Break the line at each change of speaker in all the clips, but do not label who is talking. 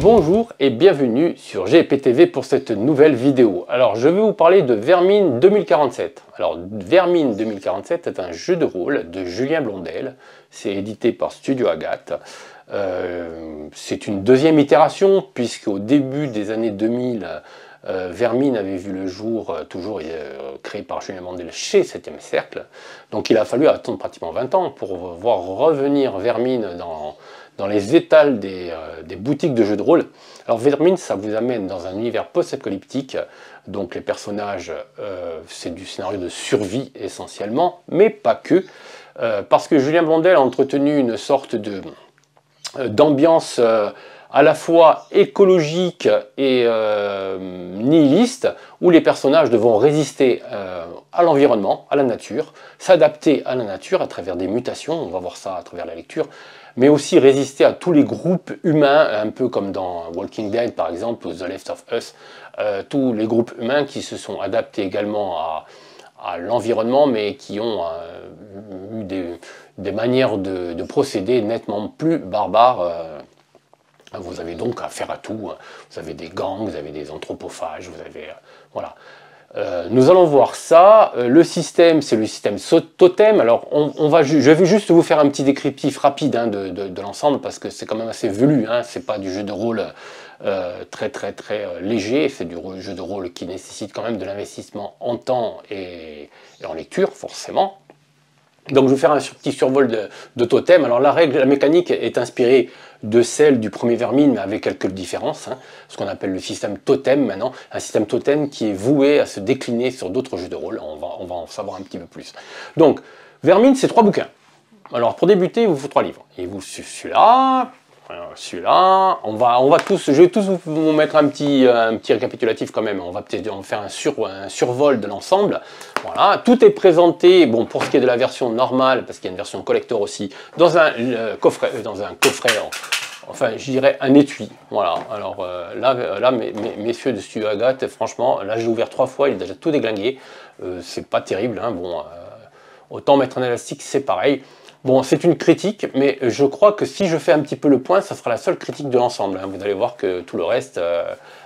Bonjour et bienvenue sur GPTV pour cette nouvelle vidéo. Alors je vais vous parler de Vermine 2047. Alors Vermine 2047 est un jeu de rôle de Julien Blondel. C'est édité par Studio Agathe. C'est une deuxième itération puisque au début des années 2000, Vermine avait vu le jour, toujours créé par Julien Blondel chez 7e Cercle. Donc il a fallu attendre pratiquement 20 ans pour voir revenir Vermine dans les étals des boutiques de jeux de rôle. Alors Vermine, ça vous amène dans un univers post-apocalyptique, donc les personnages, c'est du scénario de survie essentiellement, mais pas que, parce que Julien Blondel a entretenu une sorte d'ambiance à la fois écologique et nihiliste, où les personnages devront résister à l'environnement, à la nature, s'adapter à la nature à travers des mutations, on va voir ça à travers la lecture, mais aussi résister à tous les groupes humains, un peu comme dans Walking Dead par exemple, ou The Last of Us, tous les groupes humains qui se sont adaptés également à l'environnement, mais qui ont eu des manières de procéder nettement plus barbares. Vous avez donc affaire à tout, vous avez des gangs, vous avez des anthropophages, vous avez... voilà. Nous allons voir ça. Le système, c'est le système totem. Alors, je vais juste vous faire un petit descriptif rapide de l'ensemble parce que c'est quand même assez velu. C'est pas du jeu de rôle très léger. C'est du jeu de rôle qui nécessite quand même de l'investissement en temps et en lecture, forcément. Donc, je vais faire un petit survol de totem. Alors, la mécanique est inspirée de celle du premier Vermine, mais avec quelques différences, ce qu'on appelle le système totem maintenant, un système totem qui est voué à se décliner sur d'autres jeux de rôle, on va en savoir un petit peu plus. Donc, Vermine, c'est 3 bouquins. Alors, pour débuter, il vous faut 3 livres. Il vous celui-là, je vais tous vous mettre un petit récapitulatif quand même, on va faire un survol de l'ensemble. Voilà, tout est présenté, bon, pour ce qui est de la version normale, parce qu'il y a une version collector aussi, dans un coffret, enfin, je dirais un étui. Voilà, alors là messieurs de Studio Agathe, franchement, là j'ai ouvert 3 fois, il est déjà tout déglingué, c'est pas terrible, bon, autant mettre un élastique, c'est pareil. Bon, c'est une critique, mais je crois que si je fais un petit peu le point, ça sera la seule critique de l'ensemble. Vous allez voir que tout le reste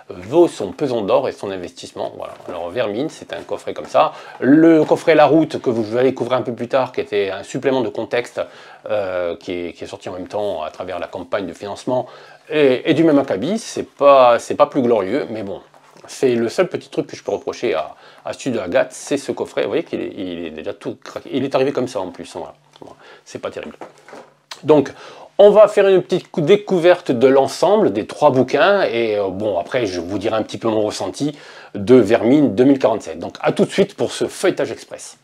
vaut son pesant d'or et son investissement. Voilà. Alors Vermine, c'est un coffret comme ça. Le coffret La Route, que vous allez découvrir un peu plus tard, qui était un supplément de contexte, qui est sorti en même temps à travers la campagne de financement, et du même acabit, c'est pas plus glorieux, mais bon. C'est le seul petit truc que je peux reprocher à Studio Agathe, c'est ce coffret. Vous voyez qu'il est déjà tout craqué. Il est arrivé comme ça en plus. Voilà. C'est pas terrible. Donc, on va faire une petite découverte de l'ensemble des 3 bouquins. Et bon, après, je vous dirai un petit peu mon ressenti de Vermine 2047. Donc, à tout de suite pour ce feuilletage express.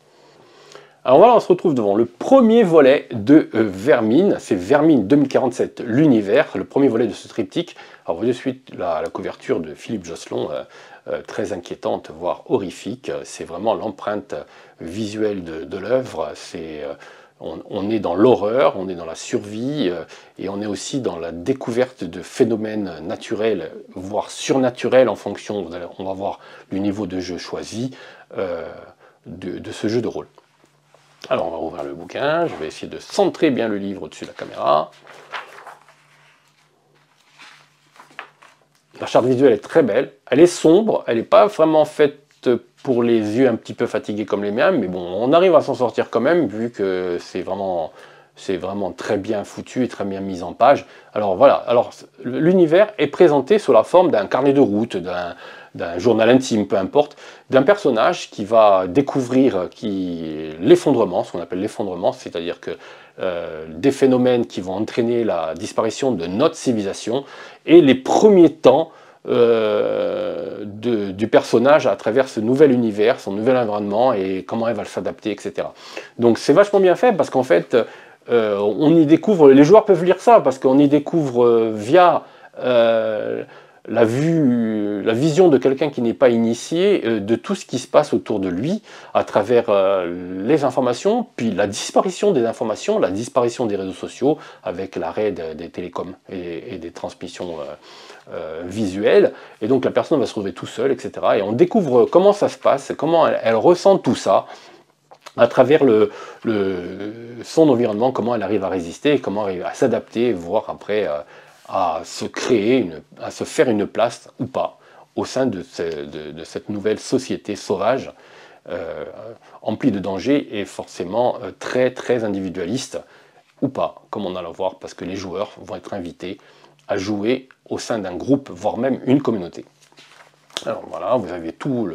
Alors voilà, on se retrouve devant le premier volet de Vermine, c'est Vermine 2047, l'univers, le premier volet de ce triptyque. Alors vous voyez de suite la couverture de Philippe Josselon, très inquiétante, voire horrifique. C'est vraiment l'empreinte visuelle de l'œuvre. On est dans l'horreur, on est dans la survie, et on est aussi dans la découverte de phénomènes naturels, voire surnaturels en fonction, on va voir du niveau de jeu choisi de ce jeu de rôle. Alors on va ouvrir le bouquin, je vais essayer de centrer bien le livre au-dessus de la caméra. La charte visuelle est très belle, elle est sombre, elle n'est pas vraiment faite pour les yeux un petit peu fatigués comme les miens, mais bon, on arrive à s'en sortir quand même, vu que c'est vraiment très bien foutu et très bien mis en page. Alors voilà, alors l'univers est présenté sous la forme d'un carnet de route, d'un journal intime, peu importe, d'un personnage qui va découvrir l'effondrement, ce qu'on appelle l'effondrement, c'est-à-dire que des phénomènes qui vont entraîner la disparition de notre civilisation et les premiers temps du personnage à travers ce nouvel univers, son nouvel environnement et comment elle va s'adapter, etc. Donc c'est vachement bien fait parce qu'en fait, on y découvre, les joueurs peuvent lire ça parce qu'on y découvre via la vision de quelqu'un qui n'est pas initié de tout ce qui se passe autour de lui à travers les informations, puis la disparition des informations, la disparition des réseaux sociaux avec l'arrêt des télécoms et des transmissions visuelles. Et donc la personne va se retrouver tout seul, etc. Et on découvre comment ça se passe, comment elle ressent tout ça à travers son environnement, comment elle arrive à résister, comment elle arrive à s'adapter, voire après à se créer, à se faire une place ou pas au sein de cette nouvelle société sauvage, emplie de dangers et forcément très très individualiste ou pas, comme on a à le voir, parce que les joueurs vont être invités à jouer au sein d'un groupe, voire même une communauté. Alors voilà, vous avez tout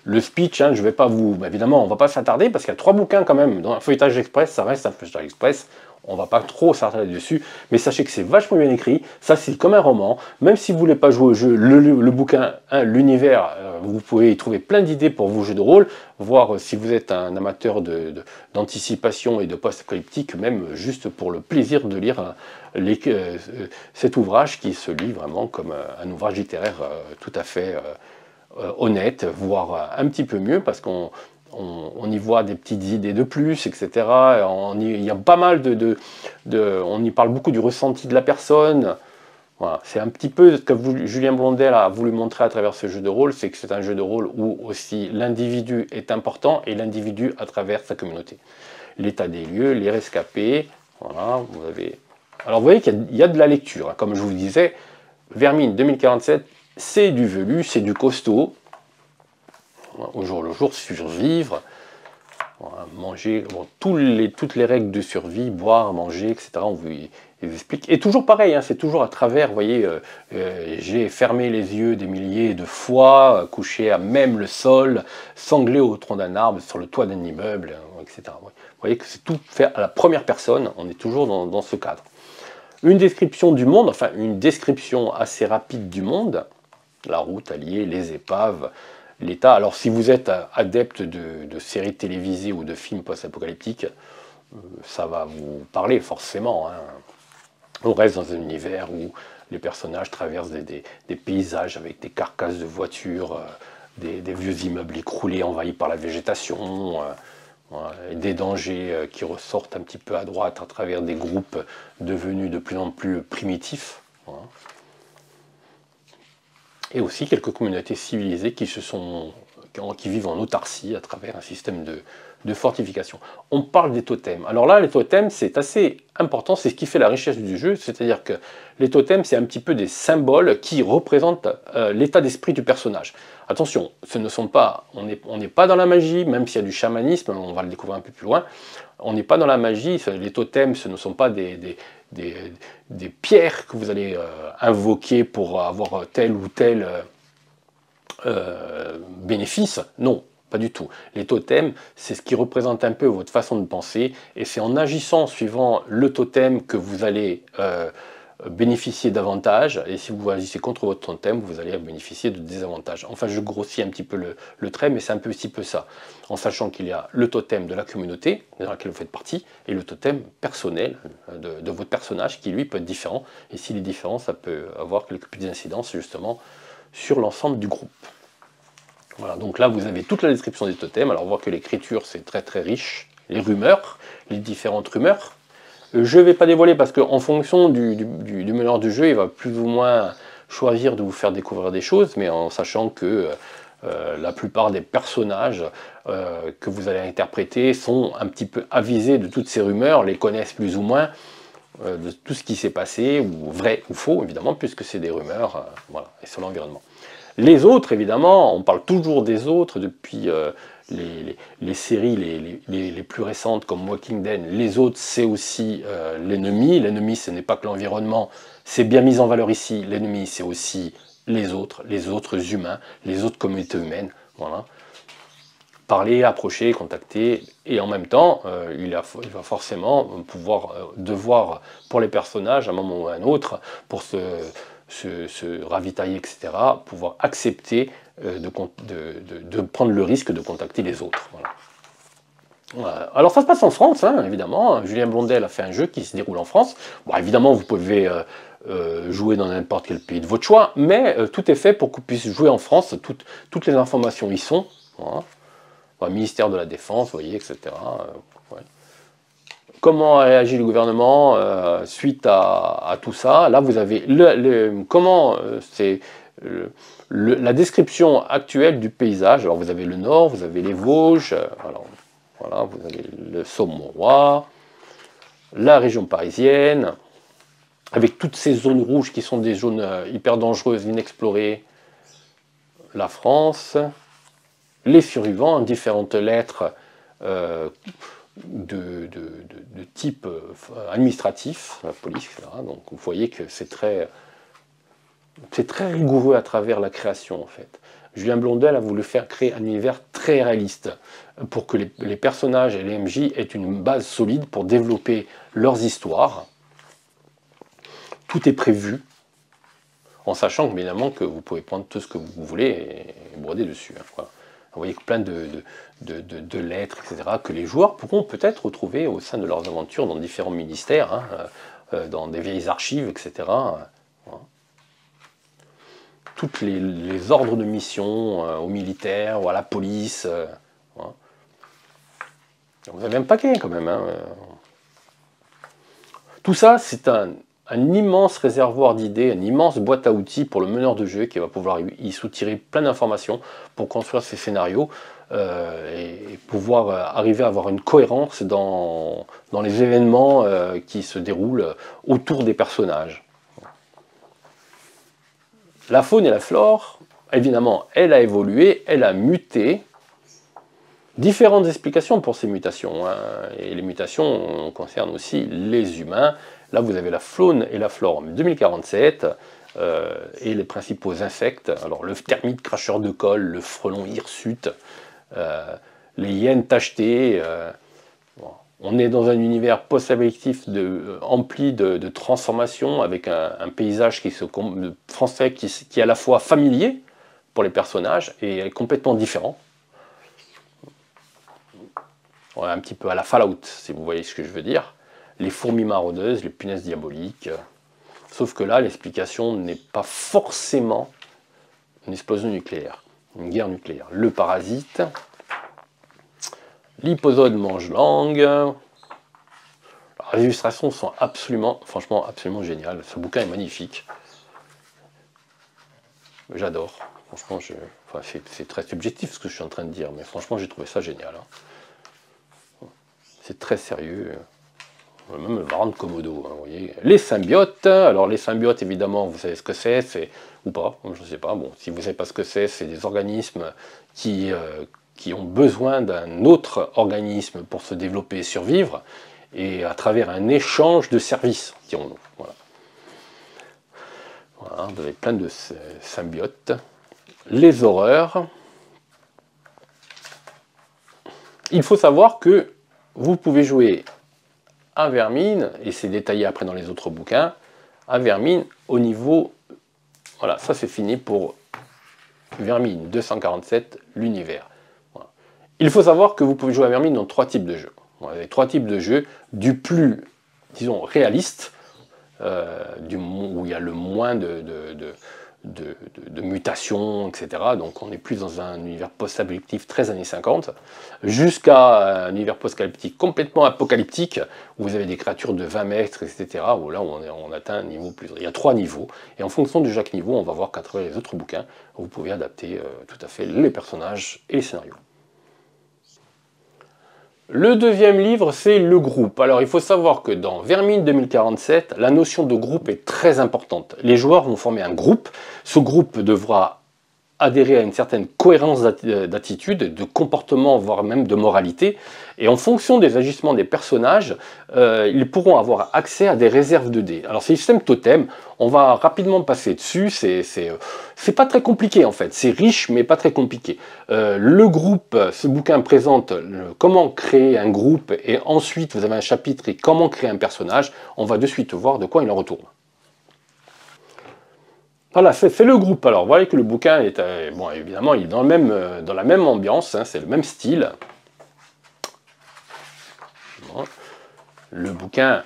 le speech, hein, je vais pas vous... Évidemment, on va pas s'attarder, parce qu'il y a 3 bouquins quand même, dans un feuilletage express, ça reste un feuilletage express, on va pas trop s'attarder dessus, mais sachez que c'est vachement bien écrit, ça c'est comme un roman, même si vous voulez pas jouer au jeu, le bouquin, hein, l'univers, vous pouvez y trouver plein d'idées pour vos jeux de rôle, voir si vous êtes un amateur d'anticipation et de post-apocalyptique, même juste pour le plaisir de lire cet ouvrage qui se lit vraiment comme un ouvrage littéraire tout à fait honnête, voire un petit peu mieux, parce qu'on y voit des petites idées de plus, etc. Il y a pas mal on y parle beaucoup du ressenti de la personne. Voilà. C'est un petit peu ce que Julien Blondel a voulu montrer à travers ce jeu de rôle, c'est que c'est un jeu de rôle où aussi l'individu est important, et l'individu à travers sa communauté. L'état des lieux, les rescapés, voilà, vous avez... Alors vous voyez qu'il y a de la lecture, hein. Comme je vous disais, Vermine 2047, c'est du velu, c'est du costaud. Au jour le jour, survivre, voilà, manger, bon, toutes les règles de survie, boire, manger, etc. On vous explique. Et toujours pareil, hein, c'est toujours à travers, vous voyez, j'ai fermé les yeux des milliers de fois, couché à même le sol, sanglé au tronc d'un arbre, sur le toit d'un immeuble, etc. Vous voyez que c'est tout fait à la première personne, on est toujours dans ce cadre. Une description du monde, enfin une description assez rapide du monde, la route alliée, les épaves, l'état. Alors si vous êtes adepte de séries télévisées ou de films post-apocalyptiques, ça va vous parler forcément, hein. On reste dans un univers où les personnages traversent des paysages avec des carcasses de voitures, des vieux immeubles écroulés, envahis par la végétation, voilà, et des dangers qui ressortent un petit peu à droite à travers des groupes devenus de plus en plus primitifs. Voilà. Et aussi quelques communautés civilisées qui vivent en autarcie à travers un système de fortification. On parle des totems. Alors là, les totems, c'est assez important, c'est ce qui fait la richesse du jeu, c'est-à-dire que les totems, c'est un petit peu des symboles qui représentent l'état d'esprit du personnage. Attention, ce ne sont pas, on n'est pas dans la magie, même s'il y a du chamanisme, on va le découvrir un peu plus loin, on n'est pas dans la magie, les totems, ce ne sont pas des pierres que vous allez invoquer pour avoir tel ou tel bénéfice. Non, pas du tout. Les totems, c'est ce qui représente un peu votre façon de penser, et c'est en agissant suivant le totem que vous allez bénéficier d'avantages, et si vous agissez contre votre totem, vous allez bénéficier de désavantages. Enfin, je grossis un petit peu le trait, mais c'est un petit peu ça, en sachant qu'il y a le totem de la communauté, dans laquelle vous faites partie, et le totem personnel de votre personnage, qui lui peut être différent, et s'il est différent, ça peut avoir quelques petites incidences, justement, sur l'ensemble du groupe. Voilà, donc là, vous avez toute la description des totems. Alors, on voit que l'écriture, c'est très très riche. Les rumeurs, les différentes rumeurs. Je ne vais pas dévoiler parce qu'en fonction du meneur du jeu, il va plus ou moins choisir de vous faire découvrir des choses, mais en sachant que la plupart des personnages que vous allez interpréter sont un petit peu avisés de toutes ces rumeurs, les connaissent plus ou moins, de tout ce qui s'est passé, ou vrai ou faux, évidemment, puisque c'est des rumeurs, voilà, et sur l'environnement. Les autres, évidemment, on parle toujours des autres depuis les séries les plus récentes comme Walking Dead. Les autres, c'est aussi l'ennemi. L'ennemi, ce n'est pas que l'environnement, c'est bien mis en valeur ici. L'ennemi, c'est aussi les autres humains, les autres communautés humaines. Voilà. Parler, approcher, contacter, et en même temps, il va forcément devoir, pour les personnages, à un moment ou à un autre, pour se ravitailler, etc., pouvoir accepter de prendre le risque de contacter les autres. Voilà. Voilà. Alors ça se passe en France, hein, évidemment. Julien Blondel a fait un jeu qui se déroule en France. Bon, évidemment, vous pouvez jouer dans n'importe quel pays de votre choix, mais tout est fait pour que vous puissiez jouer en France. Toutes les informations y sont. Voilà. Enfin, ministère de la Défense, vous voyez, etc. Ouais. Comment a réagi le gouvernement suite à tout ça? Là, vous avez la description actuelle du paysage. Alors, vous avez le Nord, vous avez les Vosges, voilà, vous avez le Saumon-Roi, la région parisienne, avec toutes ces zones rouges qui sont des zones hyper dangereuses, inexplorées. La France, les survivants, différentes lettres de type administratif, la police, etc. Donc vous voyez que c'est très rigoureux à travers la création en fait. Julien Blondel a voulu faire créer un univers très réaliste pour que les personnages et les MJ aient une base solide pour développer leurs histoires. Tout est prévu, en sachant évidemment que vous pouvez prendre tout ce que vous voulez et broder dessus. Hein, voilà. Vous voyez plein de lettres, etc., que les joueurs pourront peut-être retrouver au sein de leurs aventures dans différents ministères, hein, dans des vieilles archives, etc. Voilà. Toutes les ordres de mission aux militaires ou à la police. Voilà. Vous avez un paquet quand même. Hein. Tout ça, c'est un immense réservoir d'idées, une immense boîte à outils pour le meneur de jeu qui va pouvoir y soutirer plein d'informations pour construire ses scénarios et pouvoir arriver à avoir une cohérence dans les événements qui se déroulent autour des personnages. La faune et la flore, évidemment, elle a évolué, elle a muté. Différentes explications pour ces mutations, hein. Et les mutations concernent aussi les humains. Là, vous avez la faune et la flore en 2047, et les principaux insectes. Alors, le termite cracheur de colle, le frelon hirsute, les hyènes tachetées. Bon. On est dans un univers post-apocalyptique empli de transformations, avec un paysage français qui est à la fois familier pour les personnages et complètement différent. Ouais, un petit peu à la Fallout, si vous voyez ce que je veux dire. Les fourmis maraudeuses, les punaises diaboliques. Sauf que là, l'explication n'est pas forcément une explosion nucléaire, une guerre nucléaire. Le parasite, l'hyposode mange-langue. Les illustrations sont franchement, absolument géniales. Ce bouquin est magnifique. J'adore. Franchement, c'est très subjectif ce que je suis en train de dire, mais franchement, j'ai trouvé ça génial. Hein. C'est très sérieux, même le baron de Komodo, hein, vous voyez. Les symbiotes, alors les symbiotes, évidemment, vous savez ce que c'est ou pas, je ne sais pas. Bon, si vous ne savez pas ce que c'est des organismes qui ont besoin d'un autre organisme pour se développer et survivre, et à travers un échange de services, dirons-nous. Voilà. Voilà, vous avez plein de symbiotes. Les horreurs. Il faut savoir que vous pouvez jouer à Vermine, et c'est détaillé après dans les autres bouquins, à Vermine au niveau... Voilà, ça c'est fini pour Vermine 247, l'univers. Voilà. Il faut savoir que vous pouvez jouer à Vermine dans 3 types de jeux. Voilà, les 3 types de jeux, du plus, disons, réaliste, où il y a le moins de mutations, etc. Donc on est plus dans un univers post-apocalyptique très années 50, jusqu'à un univers post-apocalyptique complètement apocalyptique, où vous avez des créatures de 20 mètres, etc. Où là on atteint un niveau plus... Il y a 3 niveaux, et en fonction de chaque niveau, on va voir qu'à travers les autres bouquins, vous pouvez adapter tout à fait les personnages et les scénarios. Le deuxième livre, c'est le groupe. Alors, il faut savoir que dans Vermine 2047, la notion de groupe est très importante. Les joueurs vont former un groupe. Ce groupe devra adhérer à une certaine cohérence d'attitude, de comportement, voire même de moralité. Et en fonction des agissements des personnages, ils pourront avoir accès à des réserves de dés. Alors, c'est le système totem. On va rapidement passer dessus. C'est pas très compliqué, en fait. C'est riche, mais pas très compliqué. Le groupe, ce bouquin présente comment créer un groupe, et ensuite, vous avez un chapitre et comment créer un personnage. On va de suite voir de quoi il en retourne. Voilà, c'est le groupe. Alors, vous voyez que le bouquin est, bon, évidemment, il est dans la même ambiance, hein, c'est le même style. Bon. Le bouquin,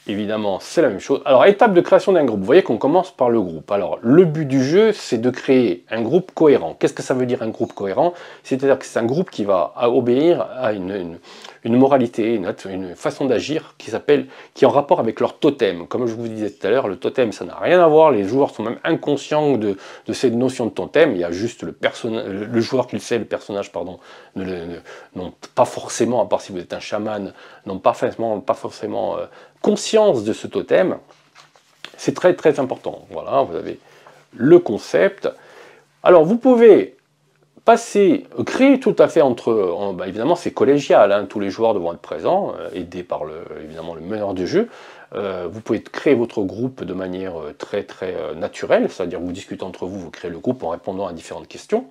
évidemment, c'est la même chose. Alors, étape de création d'un groupe. Vous voyez qu'on commence par le groupe. Alors, le but du jeu, c'est de créer un groupe cohérent. Qu'est-ce que ça veut dire un groupe cohérent? C'est-à-dire que c'est un groupe qui va obéir à une moralité, une façon d'agir qui est en rapport avec leur totem. Comme je vous disais tout à l'heure, le totem, ça n'a rien à voir. Les joueurs sont même inconscients de cette notion de totem. Il y a juste le joueur qui le sait, le personnage, pardon, n'ont pas forcément, à part si vous êtes un chaman, n'ont pas forcément conscience conscience de ce totem, c'est très très important. Voilà, vous avez le concept. Alors vous pouvez créer tout à fait bah, évidemment c'est collégial, hein, tous les joueurs devront être présents, aidés par évidemment le meneur de jeu. Vous pouvez créer votre groupe de manière très très naturelle, c'est-à-dire vous discutez entre vous, vous créez le groupe en répondant à différentes questions,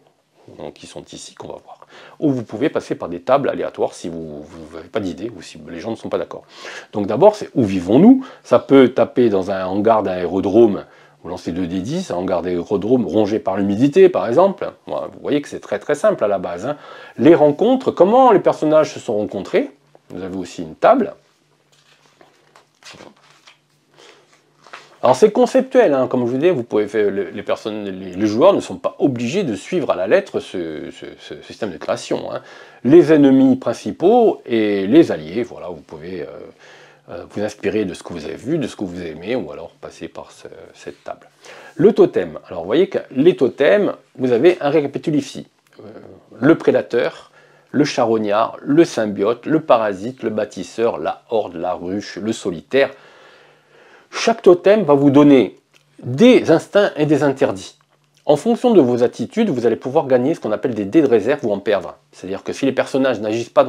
donc, qui sont ici, qu'on va voir. Ou vous pouvez passer par des tables aléatoires si vous n'avez pas d'idée ou si les gens ne sont pas d'accord. Donc d'abord, c'est où vivons-nous? Ça peut taper dans un hangar d'aérodrome. Vous lancez 2d10, un hangar d'aérodrome rongé par l'humidité, par exemple. Voilà, vous voyez que c'est très très simple à la base, hein. Les rencontres, comment les personnages se sont rencontrés. Vous avez aussi une table. Alors c'est conceptuel, hein, comme je vous disais, vous pouvez faire, les joueurs ne sont pas obligés de suivre à la lettre ce système de création, hein. Les ennemis principaux et les alliés, voilà, vous pouvez vous inspirer de ce que vous avez vu, de ce que vous aimez, ou alors passer par cette table. Le totem, alors vous voyez que les totems, vous avez un récapitulatif ici. Le prédateur, le charognard, le symbiote, le parasite, le bâtisseur, la horde, la ruche, le solitaire. Chaque totem va vous donner des instincts et des interdits. En fonction de vos attitudes, vous allez pouvoir gagner ce qu'on appelle des dés de réserve ou en perdre. C'est-à-dire que si les personnages n'agissent pas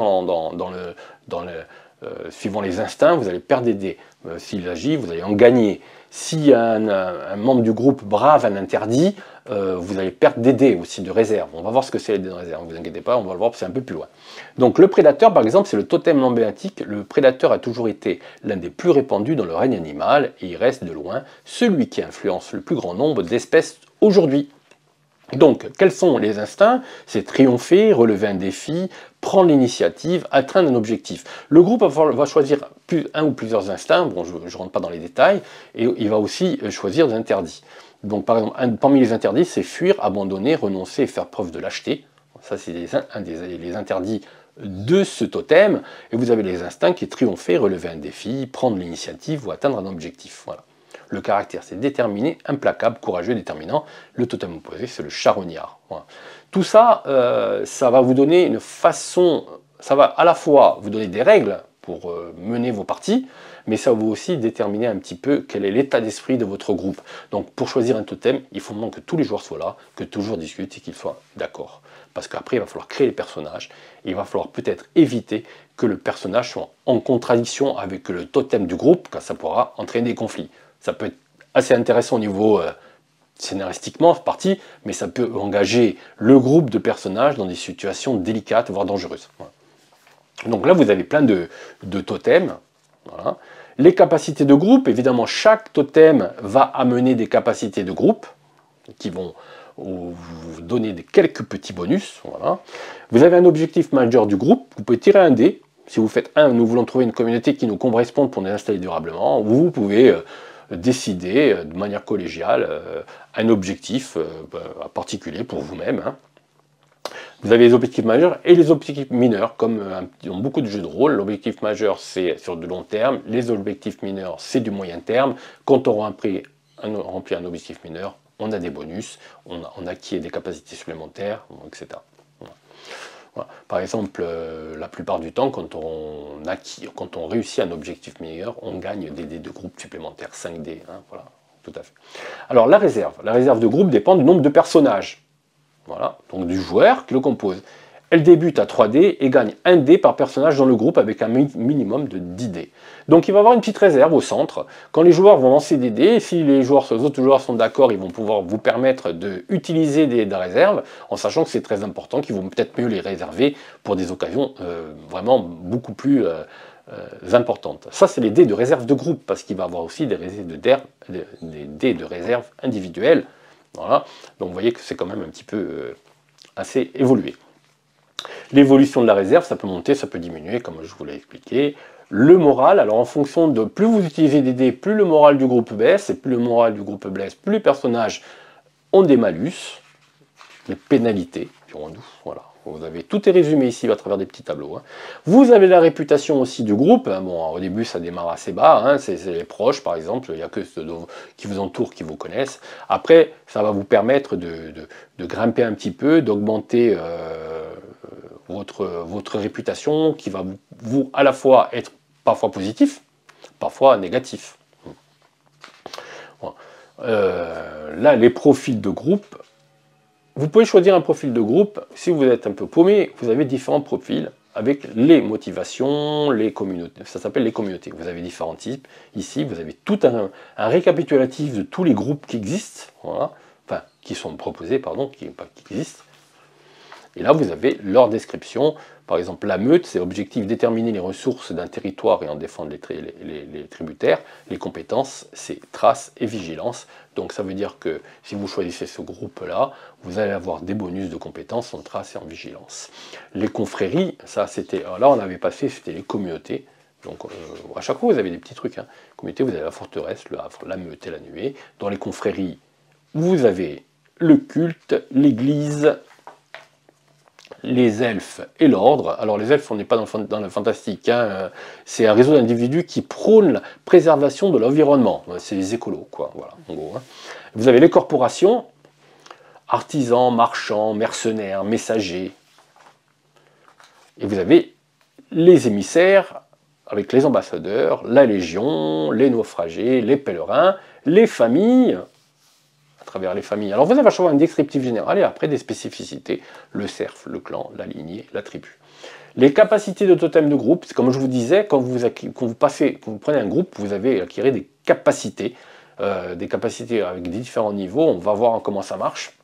suivant les instincts, vous allez perdre des dés. S'il agit, vous allez en gagner. Si un membre du groupe brave un interdit, vous allez perdre des dés aussi de réserve. On va voir ce que c'est les dés de réserve, ne vous inquiétez pas, on va le voir, c'est un peu plus loin. Donc le prédateur, par exemple, c'est le totem emblématique. Le prédateur a toujours été l'un des plus répandus dans le règne animal, et il reste de loin celui qui influence le plus grand nombre d'espèces aujourd'hui. Donc, quels sont les instincts? C'est triompher, relever un défi, prendre l'initiative, atteindre un objectif. Le groupe va choisir un ou plusieurs instincts, bon, je ne rentre pas dans les détails, et il va aussi choisir des interdits. Donc, par exemple, parmi les interdits, c'est fuir, abandonner, renoncer et faire preuve de lâcheté. Ça, c'est les interdits de ce totem. Et vous avez les instincts qui est triompher, relever un défi, prendre l'initiative ou atteindre un objectif. Voilà. Le caractère, c'est déterminé, implacable, courageux, déterminant. Le totem opposé, c'est le charognard. Voilà. Tout ça, ça va vous donner une façon, ça va à la fois vous donner des règles pour mener vos parties, mais ça va vous aussi déterminer un petit peu quel est l'état d'esprit de votre groupe. Donc pour choisir un totem, il faut que tous les joueurs soient là, que toujours discutent et qu'ils soient d'accord. Parce qu'après, il va falloir créer les personnages, et il va falloir peut-être éviter que le personnage soit en contradiction avec le totem du groupe, car ça pourra entraîner des conflits. Ça peut être assez intéressant au niveau scénaristiquement, parti, mais ça peut engager le groupe de personnages dans des situations délicates, voire dangereuses. Voilà. Donc là, vous avez plein de totems. Voilà. Les capacités de groupe, évidemment, chaque totem va amener des capacités de groupe qui vont vous donner quelques petits bonus. Voilà. Vous avez un objectif majeur du groupe, vous pouvez tirer un dé. Si vous faites nous voulons trouver une communauté qui nous corresponde pour nous installer durablement, vous pouvez décider de manière collégiale un objectif particulier pour vous-même. Hein. Vous avez les objectifs majeurs et les objectifs mineurs, comme dans beaucoup de jeux de rôle. L'objectif majeur, c'est sur du long terme. Les objectifs mineurs, c'est du moyen terme. Quand on remplit un objectif mineur, on a des bonus, on acquiert des capacités supplémentaires, etc. Voilà. Voilà. Par exemple, la plupart du temps, quand on réussit un objectif mineur, on gagne des dés de groupe supplémentaires, 5 dés. Hein, voilà, tout à fait. Alors la réserve de groupe dépend du nombre de personnages. Voilà, donc du joueur qui le compose. Elle débute à 3 dés et gagne 1 dé par personnage dans le groupe avec un minimum de 10 dés. Donc il va y avoir une petite réserve au centre. Quand les joueurs vont lancer des dés, si les autres joueurs sont d'accord, ils vont pouvoir vous permettre d'utiliser des dés de réserve, en sachant que c'est très important, qu'ils vont peut-être mieux les réserver pour des occasions vraiment beaucoup plus importantes. Ça, c'est les dés de réserve de groupe, parce qu'il va y avoir aussi des dés de réserve individuels. Voilà. Donc vous voyez que c'est quand même un petit peu assez évolué. L'évolution de la réserve, ça peut monter, ça peut diminuer, comme je vous l'ai expliqué. Le moral, alors en fonction de plus vous utilisez des dés, plus le moral du groupe baisse, et plus le moral du groupe baisse, plus les personnages ont des malus, des pénalités, dirons-nous, voilà. Vous avez tout est résumé ici à travers des petits tableaux. Hein. Vous avez la réputation aussi du groupe. Bon, au début, ça démarre assez bas. Hein. C'est les proches, par exemple. Il n'y a que ceux qui vous entourent qui vous connaissent. Après, ça va vous permettre de grimper un petit peu, d'augmenter votre réputation, qui va vous à la fois être parfois positif, parfois négatifs. Voilà. Là, les profils de groupe, vous pouvez choisir un profil de groupe. Si vous êtes un peu paumé, vous avez différents profils avec les motivations, les communautés. Ça s'appelle les communautés. Vous avez différents types. Ici, vous avez tout un récapitulatif de tous les groupes qui existent, voilà. Enfin, qui sont proposés, pardon, qui existent. Et là, vous avez leur description. Par exemple, la meute, c'est l'objectif déterminer les ressources d'un territoire et en défendre les tributaires. Les compétences, c'est trace et vigilance. Donc ça veut dire que si vous choisissez ce groupe-là, vous allez avoir des bonus de compétences en trace et en vigilance. Les confréries, ça c'était, là on avait passé, c'était les communautés. Donc à chaque fois vous avez des petits trucs. Hein. Communauté, vous avez la forteresse, le havre, la meute et la nuée. Dans les confréries, vous avez le culte, l'église, les elfes et l'ordre. Alors les elfes, on n'est pas dans le fantastique, hein. C'est un réseau d'individus qui prônent la préservation de l'environnement. C'est les écolos, quoi, voilà, en gros. Hein. Vous avez les corporations, artisans, marchands, mercenaires, messagers. Et vous avez les émissaires, avec les ambassadeurs, la légion, les naufragés, les pèlerins, les familles, à travers les familles. Alors vous avez à chaque fois un descriptif général et après des spécificités, le cerf, le clan, la lignée, la tribu. Les capacités de totem de groupe, c'est comme je vous disais, quand vous prenez un groupe, vous avez acquis des capacités avec des différents niveaux, on va voir comment ça marche.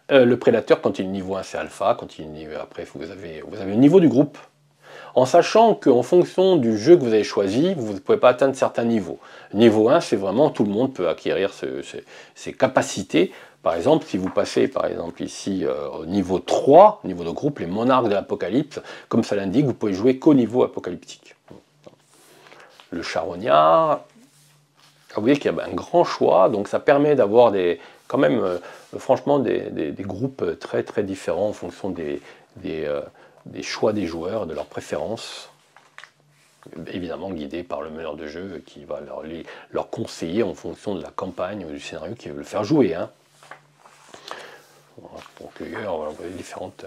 Le prédateur, quand il est niveau 1, c'est alpha, quand il est niveau, après vous avez le niveau du groupe, en sachant qu'en fonction du jeu que vous avez choisi, vous ne pouvez pas atteindre certains niveaux. Niveau 1, c'est vraiment tout le monde peut acquérir ces capacités. Par exemple, si vous passez par exemple ici au niveau 3, niveau de groupe, les monarques de l'apocalypse, comme ça l'indique, vous pouvez jouer qu'au niveau apocalyptique. Le charognard, vous voyez qu'il y a un grand choix, donc ça permet d'avoir quand même franchement des groupes très très différents en fonction des choix des joueurs, de leurs préférences, évidemment guidés par le meneur de jeu qui va leur conseiller en fonction de la campagne ou du scénario qui veut le faire jouer. Hein. Voilà, pour cueilleur, voilà, vous avez différentes...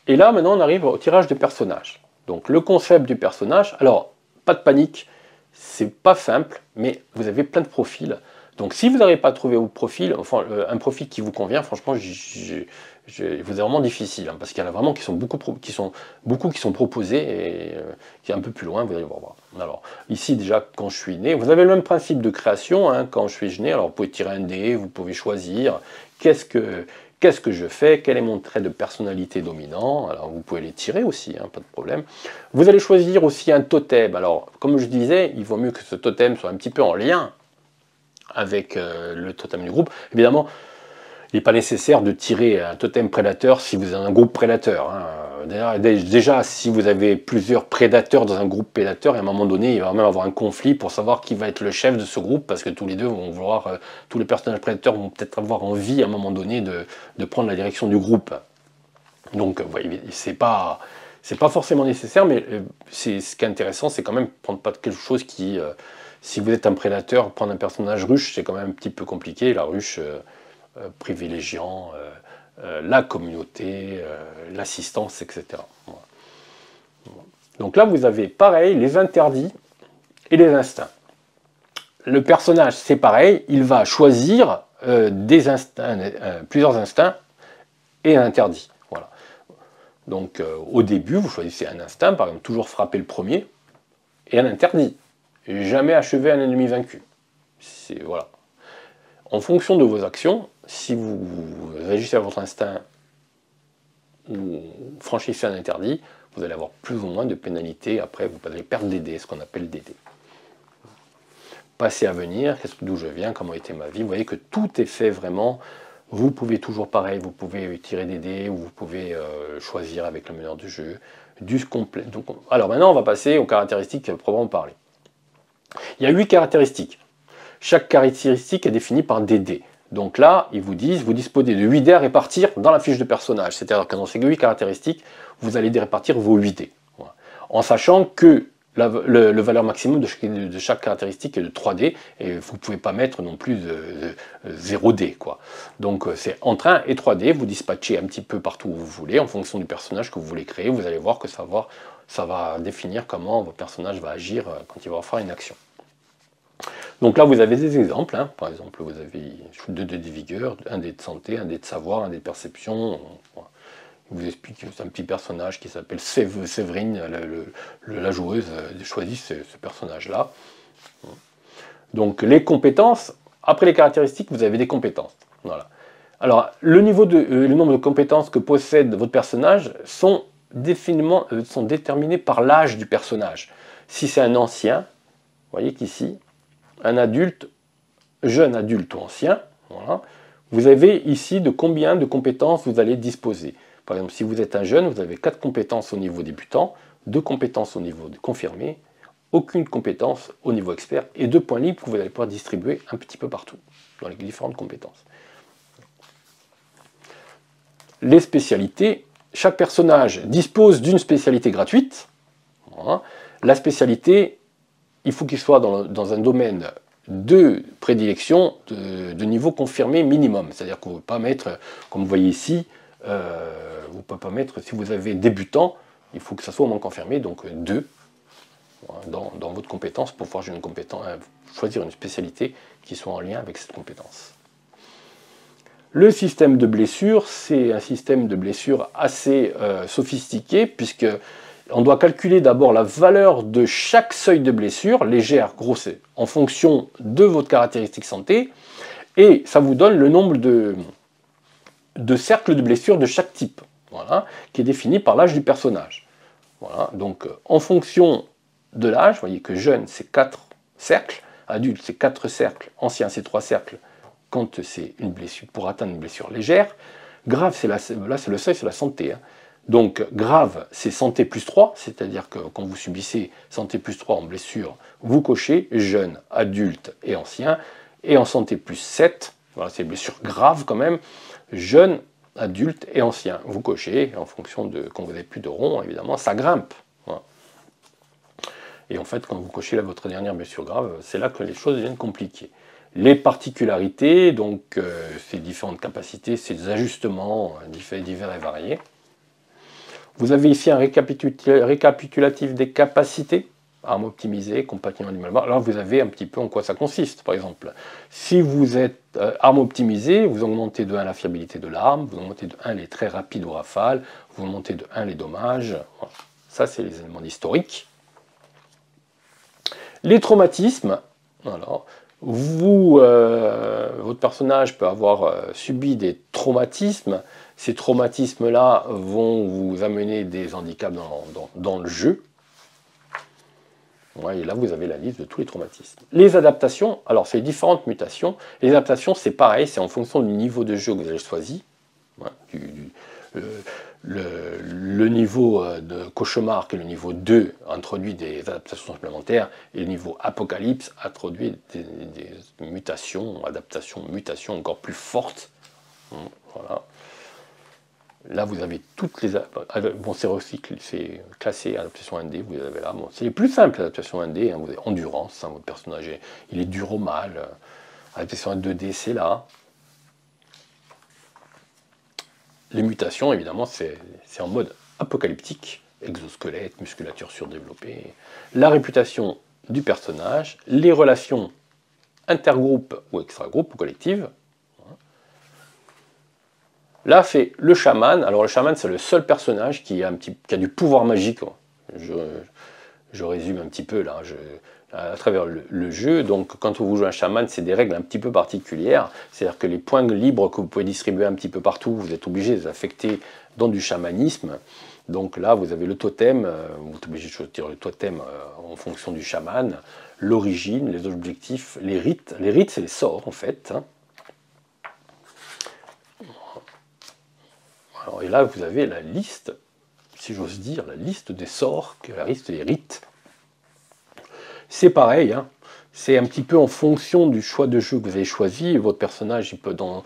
Et là, maintenant, on arrive au tirage de personnages. Donc, le concept du personnage, alors, pas de panique, c'est pas simple, mais vous avez plein de profils. Donc, si vous n'arrivez pas à trouver vos profils, enfin, un profil qui vous convient, franchement, vous êtes vraiment difficile, hein, parce qu'il y en a vraiment qui sont beaucoup qui sont proposés et qui est un peu plus loin, vous allez voir. Alors, ici, déjà, quand je suis né, vous avez le même principe de création, hein, quand je suis né, alors vous pouvez tirer un dé, vous pouvez choisir qu'est-ce que je fais, quel est mon trait de personnalité dominant, alors vous pouvez les tirer aussi, hein, pas de problème. Vous allez choisir aussi un totem, alors comme je disais, il vaut mieux que ce totem soit un petit peu en lien avec le totem du groupe. Évidemment, il n'est pas nécessaire de tirer un totem prédateur si vous avez un groupe prédateur. Hein. Déjà, si vous avez plusieurs prédateurs dans un groupe prédateur, à un moment donné, il va même avoir un conflit pour savoir qui va être le chef de ce groupe, parce que tous les deux vont vouloir, tous les personnages prédateurs vont peut-être avoir envie à un moment donné de prendre la direction du groupe. Donc, c'est pas forcément nécessaire, mais ce qui est intéressant, c'est quand même prendre pas quelque chose qui, si vous êtes un prédateur, prendre un personnage ruche, c'est quand même un petit peu compliqué. La ruche privilégiant la communauté, l'assistance, etc. Voilà. Donc là, vous avez pareil, les interdits et les instincts. Le personnage, c'est pareil, il va choisir plusieurs instincts et un interdit. Voilà. Donc au début, vous choisissez un instinct, par exemple, toujours frapper le premier, et un interdit. Jamais achever un ennemi vaincu. Voilà. En fonction de vos actions, si vous réagissez à votre instinct ou franchissez un interdit, vous allez avoir plus ou moins de pénalités. Après, vous allez perdre des dés, ce qu'on appelle des dés. Passé à venir, d'où je viens, comment était ma vie. Vous voyez que tout est fait vraiment. Vous pouvez toujours pareil, vous pouvez tirer des dés ou vous pouvez choisir avec le meneur du jeu. Alors maintenant, on va passer aux caractéristiques à proprement parler. Il y a 8 caractéristiques. Chaque caractéristique est définie par des dés. Donc là, ils vous disent, vous disposez de 8 dés à répartir dans la fiche de personnage. C'est-à-dire que dans ces 8 caractéristiques, vous allez répartir vos 8 dés. Voilà. En sachant que le valeur maximum de chaque caractéristique est de 3D, et vous ne pouvez pas mettre non plus 0D, quoi. Donc c'est entre 1 et 3D, vous dispatchez un petit peu partout où vous voulez, en fonction du personnage que vous voulez créer, vous allez voir que ça va définir comment votre personnage va agir quand il va faire une action. Donc là, vous avez des exemples, hein. Par exemple, vous avez 2 dés de vigueur, 1 dé de santé, 1 dé de savoir, 1 dé de perception. Voilà. Il vous explique que c'est un petit personnage qui s'appelle Séverine, la joueuse choisit ce personnage-là. Donc les compétences, après les caractéristiques, vous avez des compétences. Voilà. Alors, le nombre de compétences que possède votre personnage sont déterminés par l'âge du personnage. Si c'est un ancien, vous voyez qu'ici, un adulte, jeune adulte ou ancien, voilà, vous avez ici de combien de compétences vous allez disposer. Par exemple, si vous êtes un jeune, vous avez 4 compétences au niveau débutant, 2 compétences au niveau confirmé, aucune compétence au niveau expert, et 2 points libres que vous allez pouvoir distribuer un petit peu partout, dans les différentes compétences. Les spécialités, chaque personnage dispose d'une spécialité gratuite. Voilà. La spécialité, il faut qu'il soit dans un domaine de prédilection de niveau confirmé minimum. C'est-à-dire qu'on ne peut pas mettre, comme vous voyez ici, vous ne pouvez pas mettre, si vous avez débutant, il faut que ça soit au moins confirmé, donc 2 dans votre compétence pour pouvoir choisir une spécialité qui soit en lien avec cette compétence. Le système de blessure, c'est un système de blessure assez sophistiqué, puisque on doit calculer d'abord la valeur de chaque seuil de blessure, légère, grosse, en fonction de votre caractéristique santé, et ça vous donne le nombre de cercles de blessure de chaque type, voilà, qui est défini par l'âge du personnage. Voilà, donc en fonction de l'âge, vous voyez que jeune c'est 4 cercles, adulte c'est 4 cercles, ancien c'est 3 cercles, quand c'est une blessure, pour atteindre une blessure légère. Grave, là c'est le seuil, c'est la santé. Hein. Donc grave, c'est santé plus 3, c'est-à-dire que quand vous subissez santé plus 3 en blessure, vous cochez jeune, adulte et ancien, et en santé plus 7, voilà, c'est blessure grave quand même, jeune, adulte et ancien. Vous cochez, en fonction de, quand vous n'avez plus de rond, évidemment, ça grimpe. Voilà. Et en fait, quand vous cochez là votre dernière blessure grave, c'est là que les choses deviennent compliquées. Les particularités, donc ces différentes capacités, ces ajustements divers et variés. Vous avez ici un récapitulatif des capacités, armes optimisées, compartiment du malbar. Alors vous avez un petit peu en quoi ça consiste. Par exemple, si vous êtes arme optimisée, vous augmentez de 1 la fiabilité de l'arme, vous augmentez de 1 les traits rapides ou rafales, vous augmentez de 1 les dommages. Voilà. Ça, c'est les éléments historiques. Les traumatismes, alors, votre personnage peut avoir subi des traumatismes. Ces traumatismes-là vont vous amener des handicaps dans le jeu. Ouais, et là, vous avez la liste de tous les traumatismes. Les adaptations, alors c'est différentes mutations. Les adaptations, c'est pareil, c'est en fonction du niveau de jeu que vous avez choisi. Ouais, le niveau de cauchemar, qui est le niveau 2, introduit des adaptations supplémentaires, et le niveau apocalypse introduit des mutations, adaptations, mutations encore plus fortes. Voilà. Là, vous avez toutes les... Bon, c'est classé adaptation 1D, vous avez là. Bon, c'est les plus simples, adaptation 1D. Hein, vous avez endurance, hein, votre personnage, il est dur au mal. Adaptation 2D, c'est là. Les mutations, évidemment, c'est en mode apocalyptique. Exosquelette, musculature surdéveloppée. La réputation du personnage, les relations intergroupes ou extra-groupes ou collectives. Là, c'est le chaman. Alors, le chaman, c'est le seul personnage qui a du pouvoir magique. Je résume un petit peu là, à travers le jeu. Donc, quand vous jouez un chaman, c'est des règles un petit peu particulières. C'est-à-dire que les points libres que vous pouvez distribuer un petit peu partout, vous êtes obligé de les affecter dans du chamanisme. Donc là, vous avez le totem. Vous êtes obligé de choisir le totem en fonction du chaman. L'origine, les objectifs, les rites. Les rites, c'est les sorts, en fait. Hein. Alors, et là, vous avez la liste, si j'ose dire, la liste des sorts, la liste des rites. C'est pareil, hein, c'est un petit peu en fonction du choix de jeu que vous avez choisi. Votre personnage, il peut, dans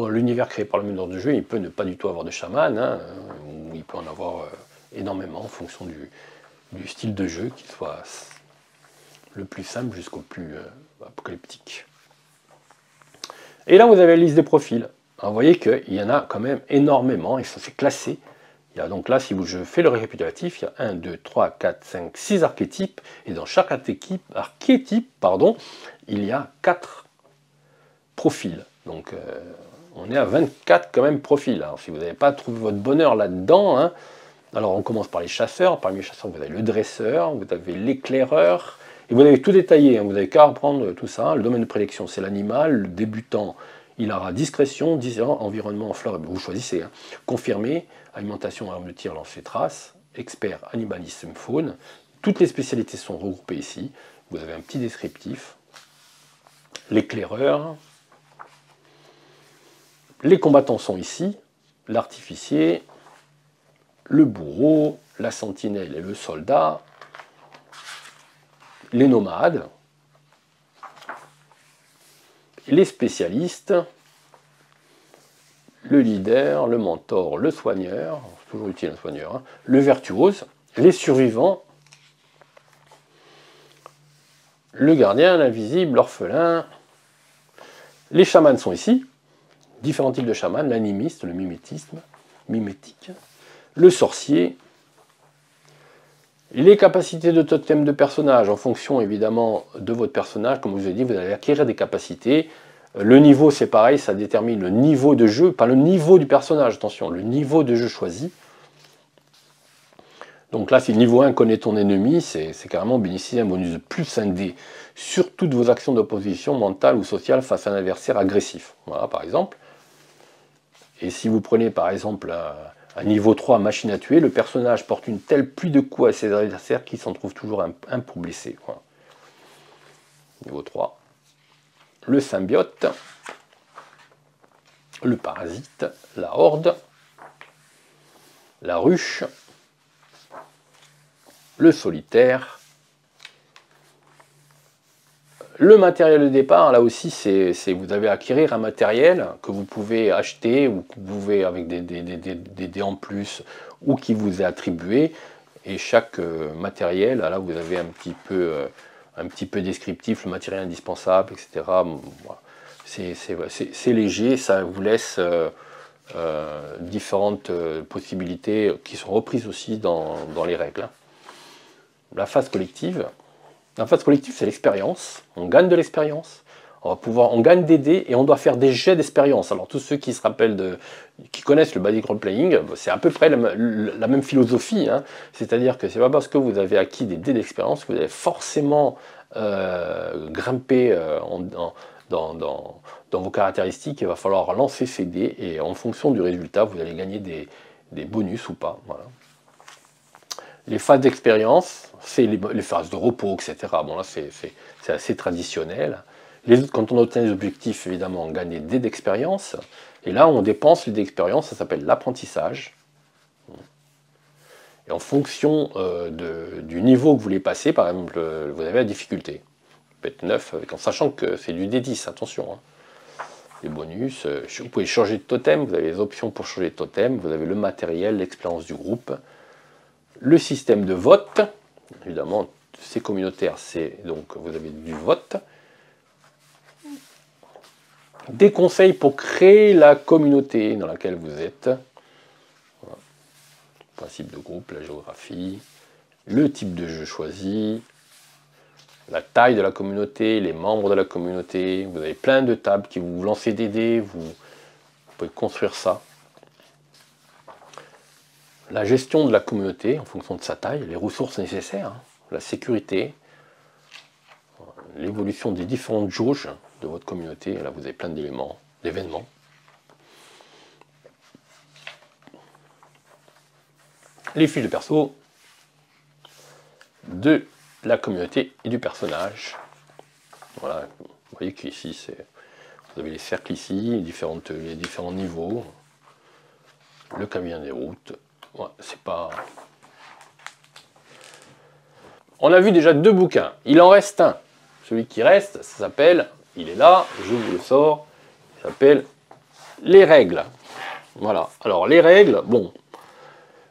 l'univers créé par le meneur de jeu, il peut ne pas du tout avoir de chaman, hein, ou il peut en avoir énormément en fonction du style de jeu, qui soit le plus simple jusqu'au plus apocalyptique. Et là, vous avez la liste des profils. Alors, vous voyez qu'il y en a quand même énormément, et ça s'est classé. Il y a donc là, si je fais le récapitulatif, il y a 1, 2, 3, 4, 5, 6 archétypes, et dans chaque archétype, il y a 4 profils. Donc on est à 24 quand même profils. Alors si vous n'avez pas trouvé votre bonheur là-dedans, hein, alors on commence par les chasseurs. Parmi les chasseurs, vous avez le dresseur, vous avez l'éclaireur, et vous avez tout détaillé, hein, vous n'avez qu'à reprendre tout ça. Le domaine de prédilection, c'est l'animal. Le débutant, il aura discrétion, environnement, flore, vous choisissez. Hein. Confirmé, alimentation, arme de tir, lancer trace, expert, animalisme, faune. Toutes les spécialités sont regroupées ici. Vous avez un petit descriptif. L'éclaireur. Les combattants sont ici. L'artificier, le bourreau, la sentinelle et le soldat. Les nomades. Les spécialistes, le leader, le mentor, le soigneur, toujours utile un soigneur, hein, le virtuose, les survivants, le gardien, l'invisible, l'orphelin, les chamans sont ici, différents types de chamans, l'animiste, le mimétique, le sorcier, les capacités de totem de personnage, en fonction évidemment de votre personnage, comme je vous ai dit, vous allez acquérir des capacités. Le niveau, c'est pareil, ça détermine le niveau de jeu, pas le niveau du personnage, attention, le niveau de jeu choisi. Donc là, c'est niveau 1, connais ton ennemi, c'est carrément bénéficier d'un bonus de plus 1 dé sur toutes vos actions d'opposition mentale ou sociale face à un adversaire agressif. Voilà, par exemple. Et si vous prenez par exemple un niveau 3, machine à tuer, le personnage porte une telle pluie de coups à ses adversaires qu'il s'en trouve toujours un pour blessé. Voilà. Niveau 3. Le symbiote, le parasite, la horde, la ruche, le solitaire, le matériel de départ. Là aussi, vous avez à acquérir un matériel que vous pouvez acheter ou que vous pouvez avec des dés en plus ou qui vous est attribué. Et chaque matériel, là vous avez un petit peu descriptif, le matériel indispensable, etc. Voilà. C'est léger, ça vous laisse différentes possibilités qui sont reprises aussi dans les règles. Hein. La phase collective. La phase collective, c'est l'expérience. On gagne de l'expérience. On gagne des dés et on doit faire des jets d'expérience. Alors tous ceux qui se rappellent qui connaissent le basic role playing, c'est à peu près la même philosophie. Hein. C'est-à-dire que c'est pas parce que vous avez acquis des dés d'expérience que vous allez forcément grimper dans vos caractéristiques. Il va falloir lancer ces dés et en fonction du résultat, vous allez gagner des bonus ou pas. Voilà. Les phases d'expérience, c'est les phases de repos, etc. Bon là, c'est assez traditionnel. Quand on obtient des objectifs, évidemment, on gagne des dés d'expérience. Et là, on dépense les dés d'expérience, ça s'appelle l'apprentissage. Et en fonction du niveau que vous voulez passer, par exemple, vous avez la difficulté. Ça peut être 9, en sachant que c'est du D10, attention. Hein. Les bonus, vous pouvez changer de totem, vous avez les options pour changer de totem, vous avez le matériel, l'expérience du groupe. Le système de vote, évidemment, c'est communautaire, donc vous avez du vote. Des conseils pour créer la communauté dans laquelle vous êtes. Voilà. Principe de groupe, la géographie, le type de jeu choisi, la taille de la communauté, les membres de la communauté. Vous avez plein de tables qui vous lancez des dés, vous pouvez construire ça. La gestion de la communauté en fonction de sa taille, les ressources nécessaires, hein, la sécurité, l'évolution des différentes jauges de votre communauté. Là, vous avez plein d'éléments, d'événements. Les fiches de perso de la communauté et du personnage. Voilà, vous voyez qu'ici, vous avez les cercles ici, les différents niveaux, le camion des routes. Ouais, c'est pas... On a vu déjà 2 bouquins. Il en reste un. Celui qui reste, ça s'appelle, il est là, je vous le sors, il s'appelle Les règles. Voilà. Alors les règles, bon,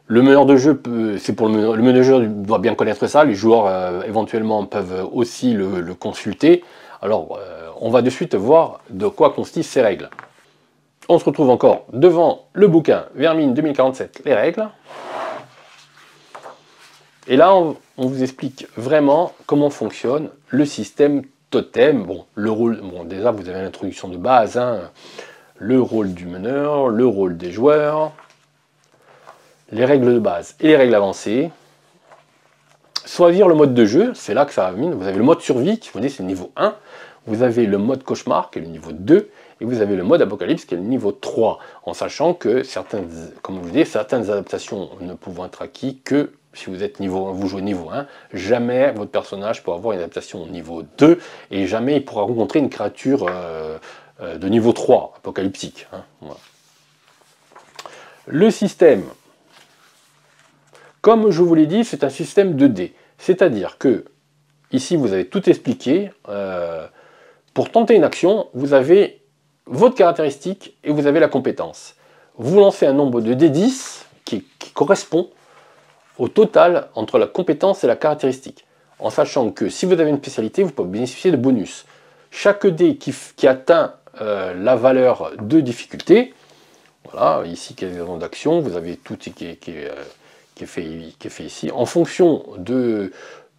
Le meneur de jeu, c'est pour le meneur de jeu doit bien connaître ça, les joueurs éventuellement peuvent aussi le consulter. Alors, on va de suite voir de quoi consistent ces règles. On se retrouve encore devant le bouquin Vermine 2047, les règles. Et là, on vous explique vraiment comment fonctionne le système totem. Bon, le rôle, bon, déjà vous avez l'introduction de base, hein, le rôle du meneur, le rôle des joueurs, les règles de base et les règles avancées. Choisir le mode de jeu, c'est là que ça mine. Vous avez le mode survie, qui vous dit c'est le niveau 1. Vous avez le mode cauchemar, qui est le niveau 2. Et vous avez le mode apocalypse, qui est le niveau 3. En sachant que, comme je vous dis, certaines adaptations ne pouvant être acquises que si vous êtes vous jouez niveau 1. Jamais votre personnage pourra avoir une adaptation au niveau 2. Et jamais il pourra rencontrer une créature de niveau 3, apocalyptique. Hein, voilà. Le système, comme je vous l'ai dit, c'est un système 2D. C'est-à-dire que, ici vous avez tout expliqué, pour tenter une action, vous avez votre caractéristique et vous avez la compétence. Vous lancez un nombre de D10 qui correspond au total entre la compétence et la caractéristique. En sachant que si vous avez une spécialité, vous pouvez bénéficier de bonus. Chaque dé qui atteint la valeur de difficulté, voilà, ici qu'il y a des raisons d'action, vous avez tout qui est fait ici. En fonction de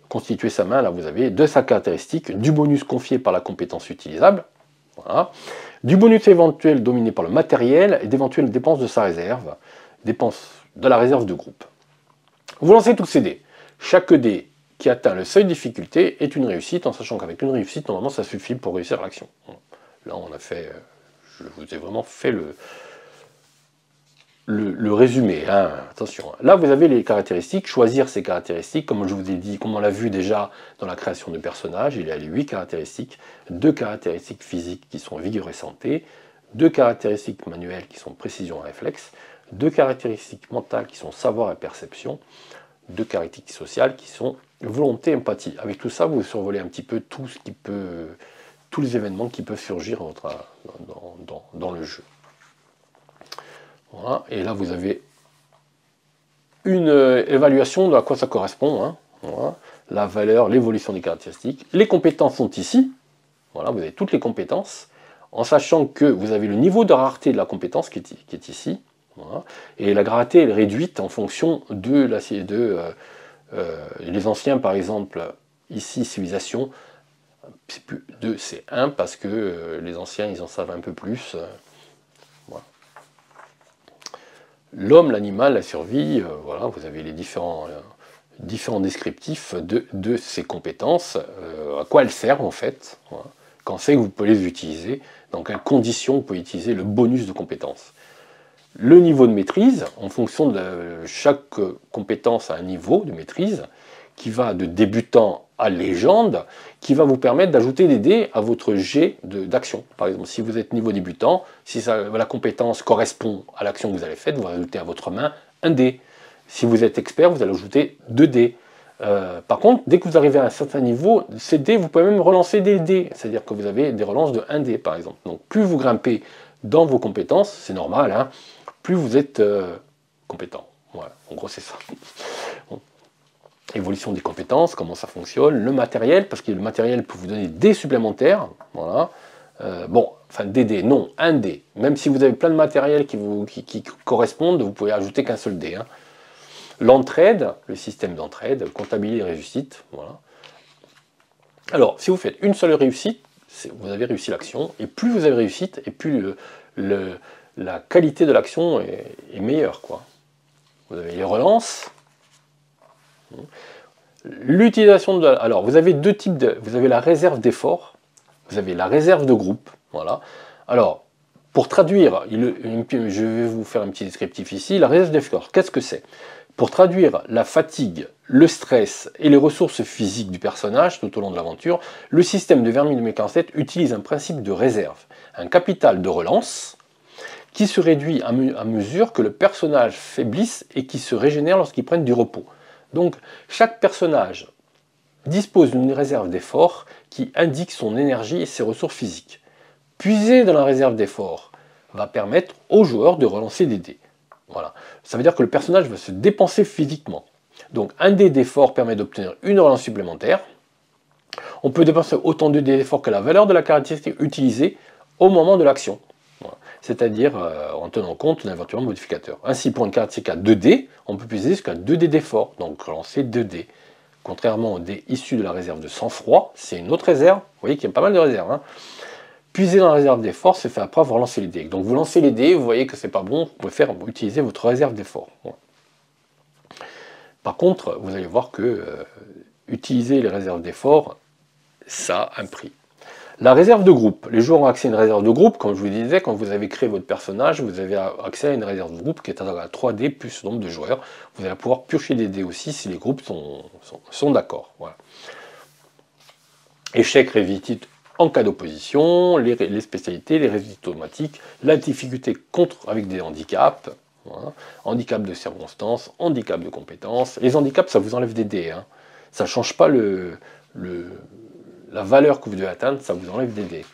constituer sa main, là vous avez de sa caractéristique, du bonus confié par la compétence utilisable, voilà, du bonus éventuel dominé par le matériel et d'éventuelles dépenses de sa réserve, dépenses de la réserve de groupe. Vous lancez tous ces dés. Chaque dé qui atteint le seuil de difficulté est une réussite, en sachant qu'avec une réussite, normalement ça suffit pour réussir l'action. Là on a fait, je vous ai vraiment fait le résumé, hein. Attention. Là, vous avez les caractéristiques, choisir ces caractéristiques, comme je vous ai dit, comme on l'a vu déjà dans la création de personnages, il y a les 8 caractéristiques, 2 caractéristiques physiques qui sont vigueur et santé, 2 caractéristiques manuelles qui sont précision et réflexe, 2 caractéristiques mentales qui sont savoir et perception, 2 caractéristiques sociales qui sont volonté et empathie. Avec tout ça, vous survolez un petit peu tout ce qui peut, tous les événements qui peuvent surgir dans le jeu. Voilà. Et là, vous avez une évaluation de à quoi ça correspond. Hein. Voilà. La valeur, l'évolution des caractéristiques. Les compétences sont ici. Voilà, vous avez toutes les compétences. En sachant que vous avez le niveau de rareté de la compétence qui est ici. Voilà. Et la rareté est réduite en fonction de les anciens, par exemple, ici, civilisation, c'est plus 2, c'est 1, parce que les anciens, ils en savent un peu plus. Voilà. L'homme, l'animal, la survie, voilà, vous avez les différents descriptifs de ces compétences, à quoi elles servent en fait, voilà. Quand c'est que vous pouvez les utiliser, dans quelles conditions vous pouvez utiliser le bonus de compétences. Le niveau de maîtrise, en fonction de chaque compétence à un niveau de maîtrise, qui va de débutant à légende, qui va vous permettre d'ajouter des dés à votre jet d'action. Par exemple, si vous êtes niveau débutant, si la compétence correspond à l'action que vous avez faite, vous rajoutez à votre main un dé. Si vous êtes expert, vous allez ajouter 2 dés. Par contre, dès que vous arrivez à un certain niveau, ces dés, vous pouvez même relancer des dés. C'est-à-dire que vous avez des relances de 1 dé, par exemple. Donc plus vous grimpez dans vos compétences, c'est normal, hein, plus vous êtes compétent. Voilà, en gros c'est ça. Bon. Évolution des compétences, comment ça fonctionne, le matériel, parce que le matériel peut vous donner des dés supplémentaires, voilà. Bon, enfin des dés, non, un dé. Même si vous avez plein de matériel qui correspondent, vous pouvez ajouter qu'un seul dé. Hein. L'entraide, le système d'entraide, comptabiliser les réussites, voilà. Alors, si vous faites une seule réussite, vous avez réussi l'action, et plus vous avez réussite, et plus la qualité de l'action est meilleure, quoi. Vous avez les relances. L'utilisation de... Alors, vous avez 2 types de... Vous avez la réserve d'effort, vous avez la réserve de groupe, voilà. Alors, pour traduire, je vais vous faire un petit descriptif ici, la réserve d'effort, qu'est-ce que c'est? Pour traduire la fatigue, le stress et les ressources physiques du personnage tout au long de l'aventure, le système de Vermine 2047 utilise un principe de réserve, un capital de relance, qui se réduit à mesure que le personnage faiblisse et qui se régénère lorsqu'il prenne du repos. Donc, chaque personnage dispose d'une réserve d'effort qui indique son énergie et ses ressources physiques. Puiser dans la réserve d'effort va permettre aux joueurs de relancer des dés. Voilà. Ça veut dire que le personnage va se dépenser physiquement. Donc un dé d'effort permet d'obtenir une relance supplémentaire. On peut dépenser autant de dés d'effort que la valeur de la caractéristique utilisée au moment de l'action. Voilà. C'est-à-dire en tenant compte d'un éventuel modificateur. Ainsi, pour une caractéristique à 2 dés, on peut puiser jusqu'à 2 dés d'effort, donc relancer 2 dés. Contrairement aux dés issus de la réserve de sang-froid, c'est une autre réserve. Vous voyez qu'il y a pas mal de réserves. Hein. Puiser dans la réserve d'effort, c'est fait après avoir lancé les dés. Donc vous lancez les dés, vous voyez que c'est pas bon, vous pouvez utiliser votre réserve d'effort. Voilà. Par contre, vous allez voir que utiliser les réserves d'effort, ça a un prix. La réserve de groupe. Les joueurs ont accès à une réserve de groupe, comme je vous disais, quand vous avez créé votre personnage, vous avez accès à une réserve de groupe qui est à 3 dés plus le nombre de joueurs. Vous allez pouvoir piocher des dés aussi si les groupes sont d'accord. Voilà. Échec, réussite en cas d'opposition, les spécialités, les résultats automatiques, la difficulté avec des handicaps, voilà. Handicap de circonstances, handicap de compétences. Les handicaps, ça vous enlève des dés. Hein. Ça ne change pas la valeur que vous devez atteindre, ça vous enlève des dés.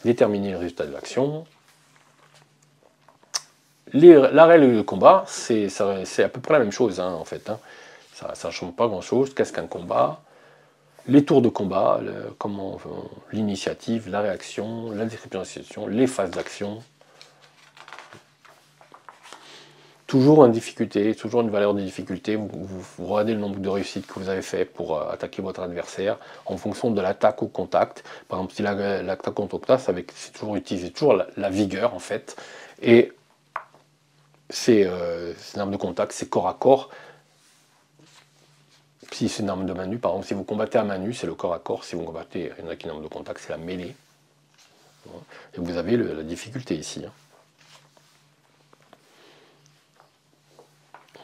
Déterminer le résultat de l'action. La règle de combat, c'est à peu près la même chose, hein, en fait. Hein. Ça ne change pas grand-chose. Qu'est-ce qu'un combat? Les tours de combat, l'initiative, la réaction, la description de la situation, les phases d'action. Toujours en difficulté, toujours une valeur de difficulté. Vous regardez le nombre de réussites que vous avez fait pour attaquer votre adversaire en fonction de l'attaque au contact. Par exemple, si l'attaque au contact, c'est toujours utiliser toujours la vigueur en fait. Et c'est une arme de contact, c'est corps à corps. Si c'est une arme de main nue, par exemple, si vous combattez à main nue, c'est le corps à corps. Si vous combattez avec une arme de contact, c'est la mêlée. Et vous avez la difficulté ici. Hein.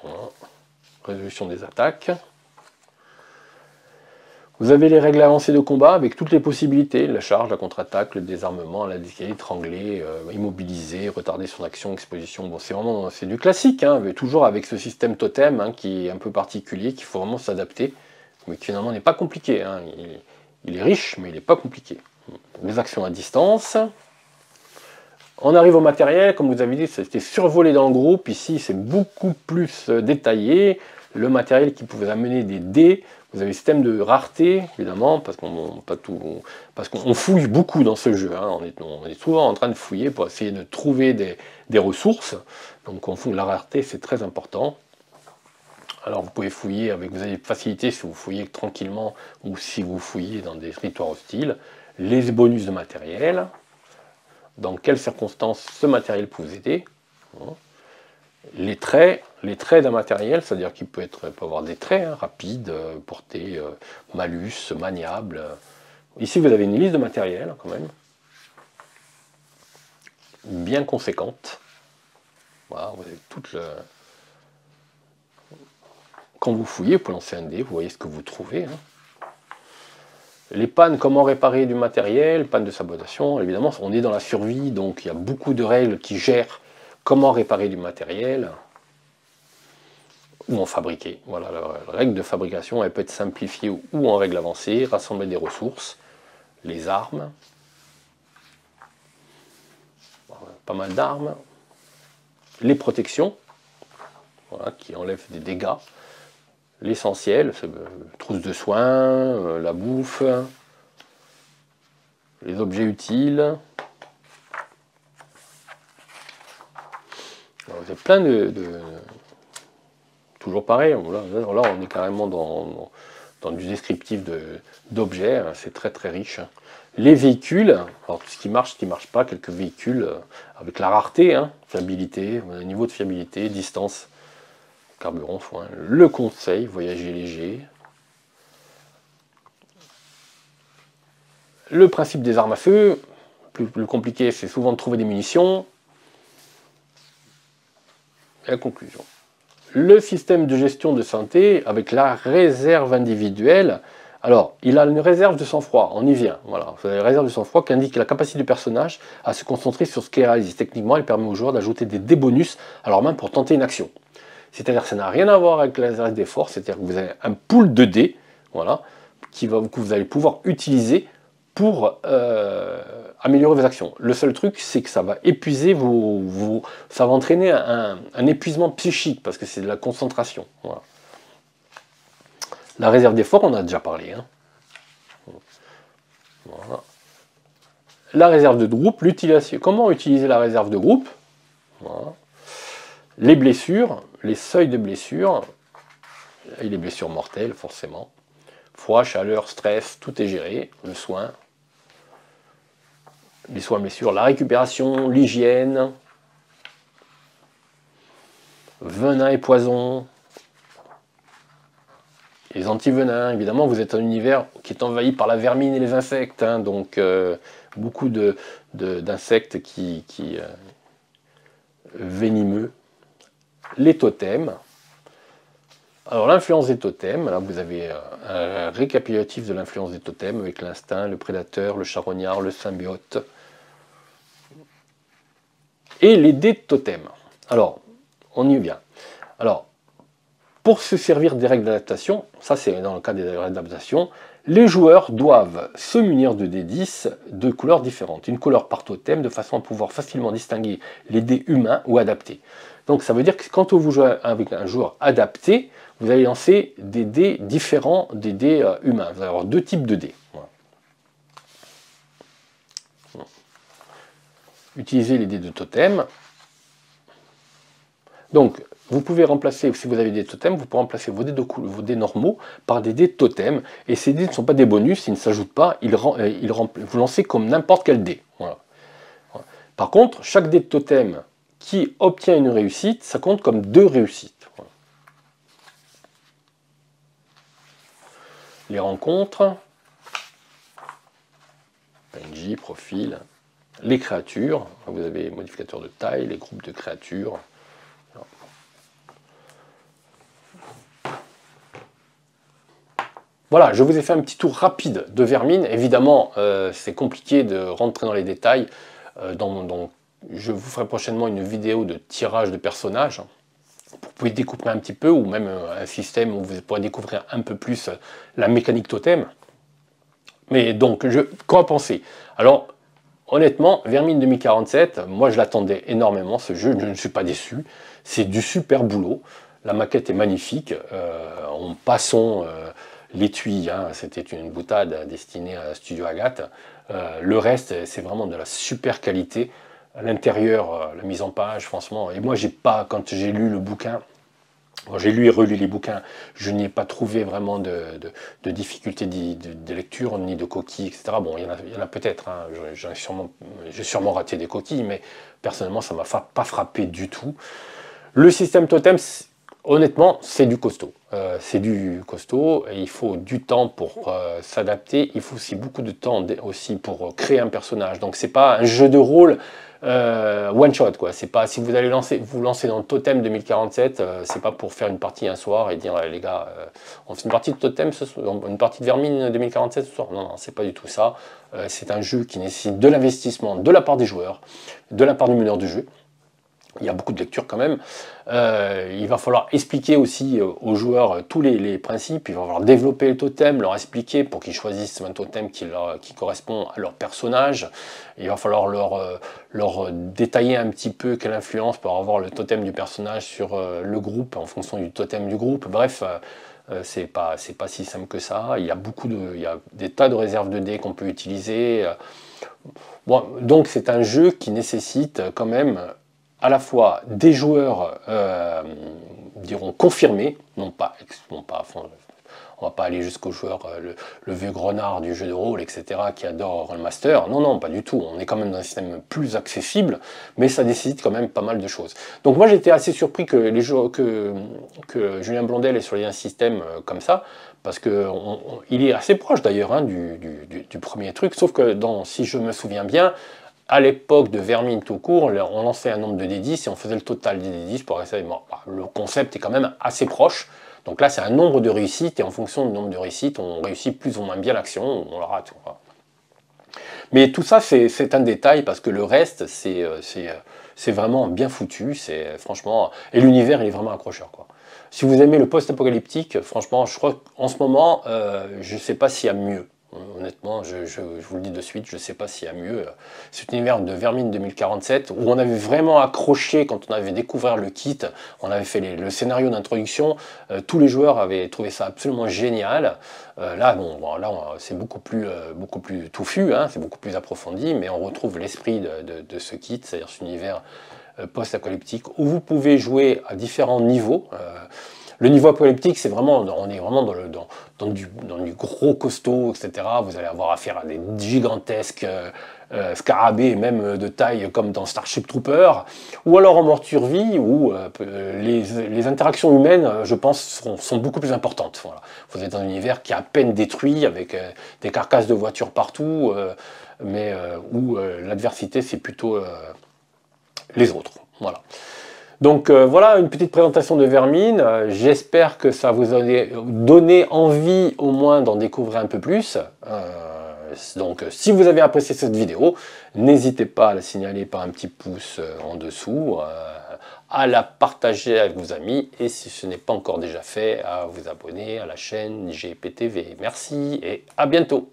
Voilà. Résolution des attaques. Vous avez les règles avancées de combat avec toutes les possibilités, la charge, la contre-attaque, le désarmement, la décaler, étrangler, immobiliser, retarder son action, exposition. Bon, c'est du classique, hein, mais toujours avec ce système totem hein, qui est un peu particulier, qu'il faut vraiment s'adapter, mais qui finalement n'est pas compliqué. Hein. Il est riche, mais il n'est pas compliqué. Les actions à distance. On arrive au matériel, comme vous avez dit, c'était survolé dans le groupe. Ici, c'est beaucoup plus détaillé. Le matériel qui pouvait amener des dés. Vous avez le système de rareté, évidemment, parce qu'on fouille beaucoup dans ce jeu. Hein. On est souvent en train de fouiller pour essayer de trouver des ressources. Donc la rareté, c'est très important. Alors vous pouvez fouiller vous avez facilité si vous fouillez tranquillement ou si vous fouillez dans des territoires hostiles. Les bonus de matériel. Dans quelles circonstances ce matériel peut vous aider. Les traits d'un matériel, c'est-à-dire qu'il peut avoir des traits hein, rapides, portée, malus, maniable. Ici, vous avez une liste de matériel, quand même, bien conséquente. Voilà, vous avez toute le... Quand vous fouillez, vous pouvez lancer un dé, vous voyez ce que vous trouvez. Hein. Les pannes, comment réparer du matériel, panne de sabotation, évidemment, on est dans la survie, donc il y a beaucoup de règles qui gèrent comment réparer du matériel ou en fabriquer. Voilà, la règle de fabrication, elle peut être simplifiée ou en règle avancée, rassembler des ressources, les armes, pas mal d'armes, les protections, voilà, qui enlèvent des dégâts, l'essentiel, trousse de soins, la bouffe, les objets utiles. Alors, vous avez plein toujours pareil, là on est carrément dans du descriptif d'objets, hein, c'est très très riche. Les véhicules, alors tout ce qui marche pas, quelques véhicules avec la rareté, hein, fiabilité, niveau de fiabilité, distance, carburant, foin, le conseil, voyager léger. Le principe des armes à feu, plus compliqué, c'est souvent de trouver des munitions. Et la conclusion. Le système de gestion de santé avec la réserve individuelle. Alors, il a une réserve de sang-froid, on y vient. Voilà, vous avez la réserve de sang-froid qui indique la capacité du personnage à se concentrer sur ce qu'il réalise. Techniquement, elle permet aux joueurs d'ajouter des dés bonus à leur main pour tenter une action. C'est-à-dire que ça n'a rien à voir avec la réserve d'effort, c'est-à-dire que vous avez un pool de dés, voilà, que vous allez pouvoir utiliser pour améliorer vos actions. Le seul truc, c'est que ça va épuiser ça va entraîner un épuisement psychique, parce que c'est de la concentration. Voilà. La réserve d'effort, on en a déjà parlé. Hein. Voilà. La réserve de groupe, comment utiliser la réserve de groupe? Voilà. Les blessures, les seuils de blessures, et les blessures mortelles, forcément. Froid, chaleur, stress, tout est géré. Le soin, les soins blessures, la récupération, l'hygiène, venin et poison, les antivenins. Évidemment, vous êtes un univers qui est envahi par la vermine et les insectes, hein, donc beaucoup d'insectes venimeux. Les totems. Alors l'influence des totems, là vous avez un récapitulatif de l'influence des totems avec l'instinct, le prédateur, le charognard, le symbiote. Et les dés de totem. Alors, on y vient. Alors, pour se servir des règles d'adaptation, ça c'est dans le cas des règles d'adaptation, les joueurs doivent se munir de dés 10 de couleurs différentes. Une couleur par totem, de façon à pouvoir facilement distinguer les dés humains ou adaptés. Donc ça veut dire que quand vous jouez avec un joueur adapté, vous allez lancer des dés différents des dés humains. Vous allez avoir deux types de dés. Voilà. Utilisez les dés de totem. Donc, vous pouvez remplacer, si vous avez des totems, vous pouvez remplacer vos dés normaux par des dés totems. Et ces dés ne sont pas des bonus, ils ne s'ajoutent pas, vous lancez comme n'importe quel dé. Voilà. Par contre, chaque dé de totem qui obtient une réussite, ça compte comme 2 réussites. Voilà. Les rencontres, PNJ, profil, les créatures, vous avez modificateur de taille, les groupes de créatures. Voilà, je vous ai fait un petit tour rapide de Vermine. Évidemment, c'est compliqué de rentrer dans les détails. Je vous ferai prochainement une vidéo de tirage de personnages. Vous pouvez découvrir un petit peu, ou même un système où vous pourrez découvrir un peu plus la mécanique totem. Mais donc, qu'en penser? Alors, honnêtement, Vermine 2047, moi je l'attendais énormément, ce jeu, je ne suis pas déçu. C'est du super boulot. La maquette est magnifique. En passant l'étui, hein, c'était une boutade destinée à Studio Agathe. Le reste, c'est vraiment de la super qualité. À l'intérieur, la mise en page, franchement, et moi quand j'ai lu le bouquin, j'ai lu et relu les bouquins, je n'y ai pas trouvé vraiment de difficulté de lecture, ni de coquilles, etc. Bon, il y en a peut-être, hein, j'ai sûrement raté des coquilles, mais personnellement, ça ne m'a pas frappé du tout. Le système totem, honnêtement, c'est du costaud. Et il faut du temps pour s'adapter. Il faut aussi beaucoup de temps aussi pour créer un personnage. Donc c'est pas un jeu de rôle one shot, quoi. C'est pas, si vous allez vous lancer dans le Totem 2047, c'est pas pour faire une partie un soir et dire les gars, on fait une partie de Totem ce soir, une partie de Vermine 2047 ce soir. Non, c'est pas du tout ça. C'est un jeu qui nécessite de l'investissement de la part des joueurs, de la part du meneur du jeu. Il y a beaucoup de lecture quand même. Il va falloir expliquer aussi aux joueurs tous les principes. Il va falloir développer le totem, leur expliquer pour qu'ils choisissent un totem qui correspond à leur personnage. Il va falloir leur détailler un petit peu quelle influence peut avoir le totem du personnage sur le groupe en fonction du totem du groupe. Bref, c'est pas si simple que ça. Il y a des tas de réserves de dés qu'on peut utiliser. Bon, donc c'est un jeu qui nécessite quand même à la fois des joueurs, diront, confirmés, on va pas aller jusqu'aux joueurs, le vieux grenard du jeu de rôle, etc., qui adore Rollmaster. Non, pas du tout. On est quand même dans un système plus accessible, mais ça nécessite quand même pas mal de choses. Donc moi, j'étais assez surpris que Julien Blondel ait choisi un système comme ça, parce qu'il est assez proche d'ailleurs hein, du premier truc, sauf que si je me souviens bien, à l'époque de Vermine tout court, on lançait un nombre de D10 et on faisait le total des D10 pour rester. Bon, le concept est quand même assez proche. Donc là, c'est un nombre de réussites et en fonction du nombre de réussites, on réussit plus ou moins bien l'action, on la rate. Mais tout ça, c'est un détail parce que le reste, c'est vraiment bien foutu. Franchement, et l'univers, il est vraiment accrocheur, quoi. Si vous aimez le post-apocalyptique, franchement, je crois qu'en ce moment, je ne sais pas s'il y a mieux. Honnêtement, je vous le dis de suite, je ne sais pas s'il y a mieux. Cet univers de Vermine 2047, où on avait vraiment accroché quand on avait découvert le kit, on avait fait le scénario d'introduction, tous les joueurs avaient trouvé ça absolument génial. Là, là c'est beaucoup plus touffu, hein, c'est beaucoup plus approfondi, mais on retrouve l'esprit de ce kit, c'est-à-dire cet univers post-apocalyptique, où vous pouvez jouer à différents niveaux. Le niveau apocalyptique, c'est vraiment, on est vraiment dans du gros costaud, etc. Vous allez avoir affaire à des gigantesques scarabées, même de taille comme dans Starship Troopers, ou alors en mort survie, où les interactions humaines, je pense, sont beaucoup plus importantes. Voilà. Vous êtes dans un univers qui est à peine détruit, avec des carcasses de voitures partout, mais où l'adversité, c'est plutôt les autres. Voilà. Donc voilà une petite présentation de Vermine. J'espère que ça vous a donné envie au moins d'en découvrir un peu plus. Donc si vous avez apprécié cette vidéo, n'hésitez pas à la signaler par un petit pouce en dessous, à la partager avec vos amis et si ce n'est pas encore déjà fait, à vous abonner à la chaîne GPTV. Merci et à bientôt.